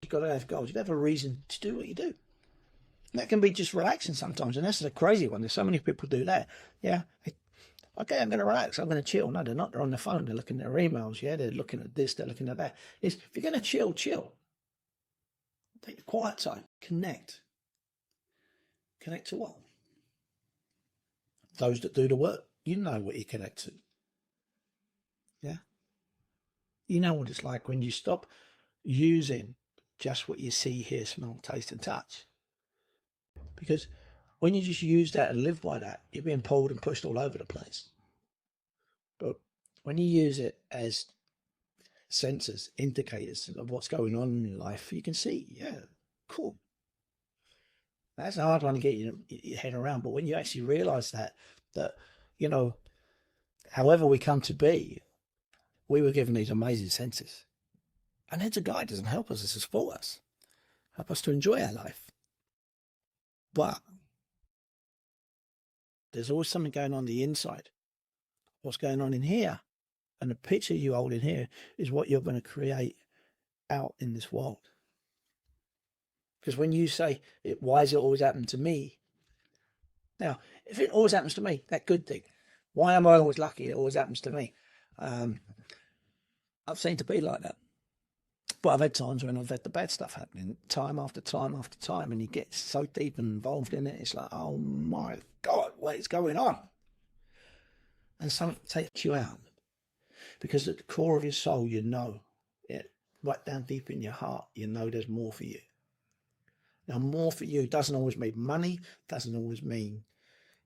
you've got to have goals. You've got to have a reason to do what you do. And that can be just relaxing sometimes, and that's the crazy one. There's so many people do that. Yeah, okay, I'm going to relax, I'm going to chill. No, they're not. They're on their phone. They're looking at their emails. Yeah, they're looking at this. They're looking at that. If you're going to chill, chill. Take your quiet time. Connect. Connect to what? Those that do the work. You know what you connect to. Yeah. You know what it's like when you stop using just what you see, hear, smell, taste, and touch. Because when you just use that and live by that, you're being pulled and pushed all over the place. But when you use it as sensors, indicators of what's going on in your life, you can see, yeah, cool. That's a hard one to get your head around. But when you actually realize that, you know, however we come to be, we were given these amazing senses. And it's a guide, doesn't help us, it's to support us. Help us to enjoy our life. But there's always something going on the inside. What's going on in here? And the picture you hold in here is what you're going to create out in this world. Because when you say, why does it always happen to me? Now, if it always happens to me, that good thing. Why am I always lucky it always happens to me? I've seen to be like that. But I've had times when I've had the bad stuff happening time after time after time, and you get so deep and involved in it, it's like, oh my God, what is going on? And something takes you out. Because at the core of your soul, you know, right down deep in your heart, you know there's more for you. Now, more for you doesn't always mean money, doesn't always mean,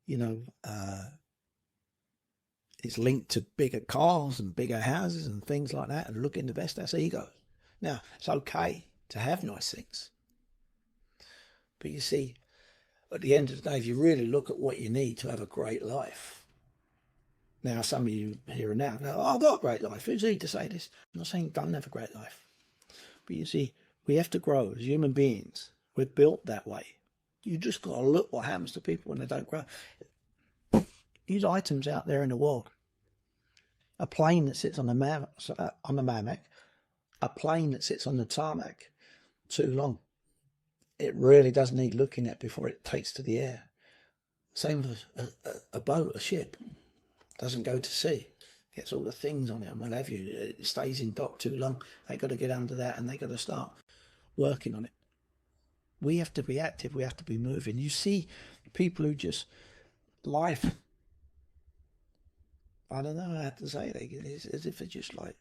you know, it's linked to bigger cars and bigger houses and things like that, and looking the best. That's ego. Now, it's okay to have nice things. But you see, at the end of the day, if you really look at what you need to have a great life. Now, some of you here and now go, oh, I've got a great life. Who's he to say this? I'm not saying don't have a great life. But you see, we have to grow as human beings. We're built that way. You just got to look what happens to people when they don't grow. These items out there in the world. A plane that sits on the tarmac, a plane that sits on the tarmac too long. It really does need looking at before it takes to the air. Same with a boat, a ship. Doesn't go to sea. Gets all the things on it and what have you. It stays in dock too long. They got to get under that and they got to start working on it. We have to be active. We have to be moving. You see people who just life. I don't know how to say it. It's as if it's just like,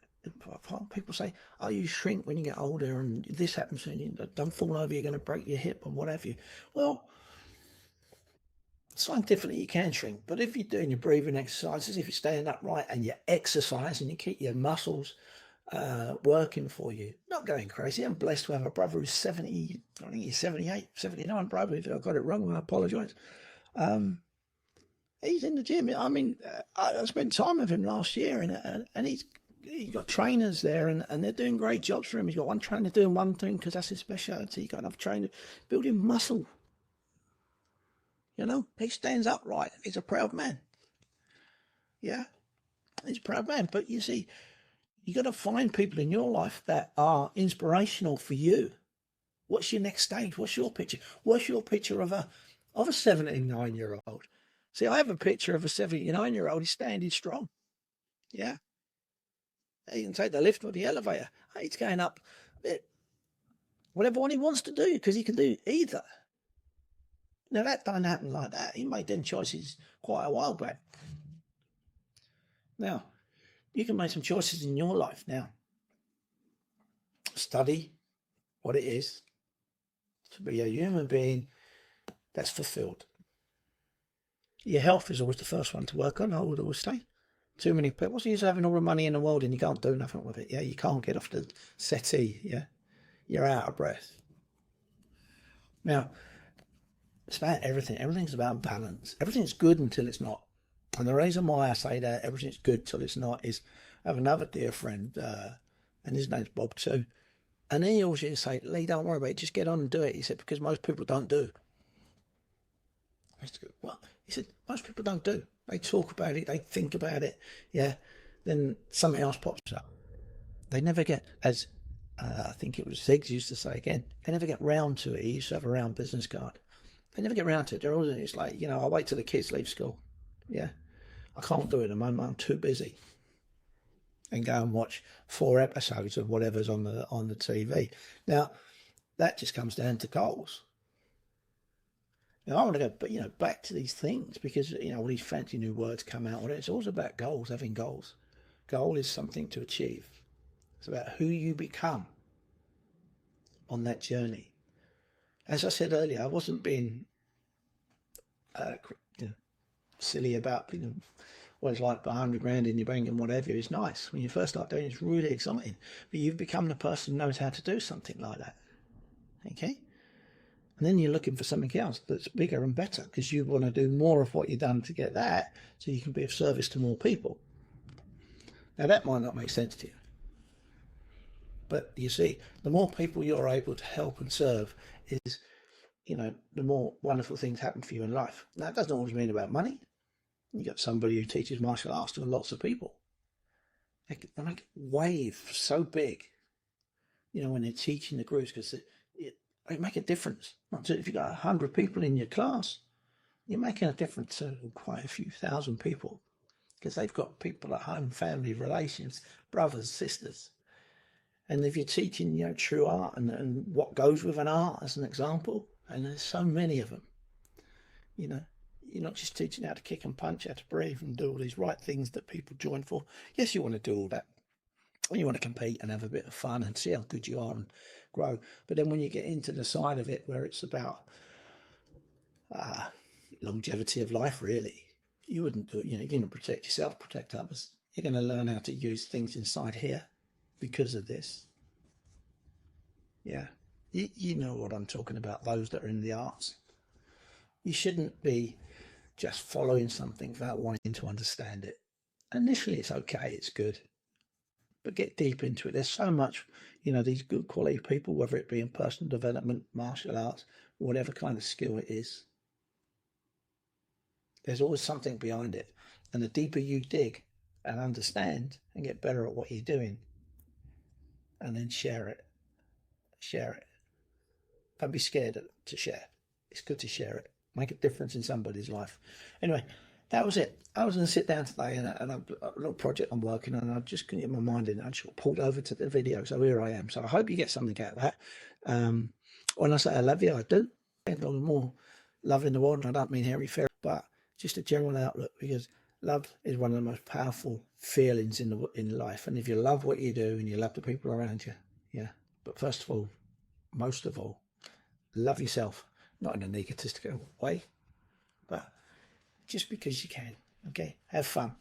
people say, oh, you shrink when you get older and this happens and you don't fall over, you're going to break your hip and what have you. Well, scientifically you can shrink, but if you're doing your breathing exercises, if you're staying upright and you exercise and you keep your muscles working for you, not going crazy. I'm blessed to have a brother who's 70, I think he's 78, 79, probably. If I got it wrong, I apologise. He's in the gym. I mean, I spent time with him last year, and he's got trainers there, and they're doing great jobs for him. He's got one trainer doing one thing because that's his speciality. He's got another trainer building muscle. You know, he stands upright. He's a proud man. Yeah, he's a proud man. But you see, you got to find people in your life that are inspirational for you. What's your next stage? What's your picture? What's your picture of a 79-year-old? See, I have a picture of a 79-year-old. He's standing strong. Yeah. He can take the lift or the elevator. He's going up whatever one he wants to do, because he can do either. Now, that don't happen like that. He made them choices quite a while back. Now, you can make some choices in your life now. Study what it is to be a human being that's fulfilled. Your health is always the first one to work on, I would always say. Too many people. What's the use of having all the money in the world and you can't do nothing with it? Yeah, you can't get off the settee. Yeah, you're out of breath. Now, it's about everything. Everything's about balance. Everything's good until it's not. And the reason why I say that everything's good till it's not is I have another dear friend, and his name's Bob too. And he always used to say, Lee, don't worry about it, just get on and do it. He said, because most people don't do. I used to go, what? He said, most people don't do. They talk about it, they think about it, yeah. Then something else pops up. They never get, as I think it was Ziggs used to say again, they never get round to it. He used to have a round business card. They never get round to it. They're always, it's like, I'll wait till the kids leave school. Yeah. I can't do it at the moment. I'm too busy. And go and watch 4 episodes of whatever's on the TV. Now, that just comes down to goals. Now, I want to go, back to these things because, all these fancy new words come out. It's always about goals, having goals. Goal is something to achieve. It's about who you become on that journey. As I said earlier, I wasn't being silly about what it's like, 100 grand in your bank and whatever. It's nice. When you first start doing it, it's really exciting. But you've become the person who knows how to do something like that. Okay? And then you're looking for something else that's bigger and better because you want to do more of what you've done to get that so you can be of service to more people. Now, that might not make sense to you. But you see, the more people you're able to help and serve is, the more wonderful things happen for you in life. Now, that doesn't always mean about money. You got somebody who teaches martial arts to lots of people. They make a wave so big, when they're teaching the groups, because they make a difference. Not just if you've got 100 people in your class, you're making a difference to quite a few thousand people, because they've got people at home, family, relations, brothers, sisters. And if you're teaching, true art and what goes with an art as an example, and there's so many of them, you're not just teaching how to kick and punch, how to breathe and do all these right things that people join for. Yes, you want to do all that. You want to compete and have a bit of fun and see how good you are and grow. But then when you get into the side of it where it's about longevity of life, really, you wouldn't do it. You're going to protect yourself, protect others. You're going to learn how to use things inside here because of this. Yeah. You know what I'm talking about, those that are in the arts. You shouldn't be just following something without wanting to understand it. Initially, it's okay, it's good. But get deep into it. There's so much, these good quality people, whether it be in personal development, martial arts, whatever kind of skill it is. There's always something behind it. And the deeper you dig and understand and get better at what you're doing, and then share it. Don't be scared to share. It's good to share it. Make a difference in somebody's life. Anyway, that was it. I was going to sit down today and a little project I'm working on, and I just couldn't get my mind in it. I just pulled over to the video, so here I am. So I hope you get something out of that. When I say I love you, I do. There's more love in the world, and I don't mean hairy fairy, but just a general outlook, because love is one of the most powerful feelings in life. And if you love what you do and you love the people around you, yeah. But first of all, most of all, love yourself. Not in an egotistical way, but just because you can. Okay, have fun.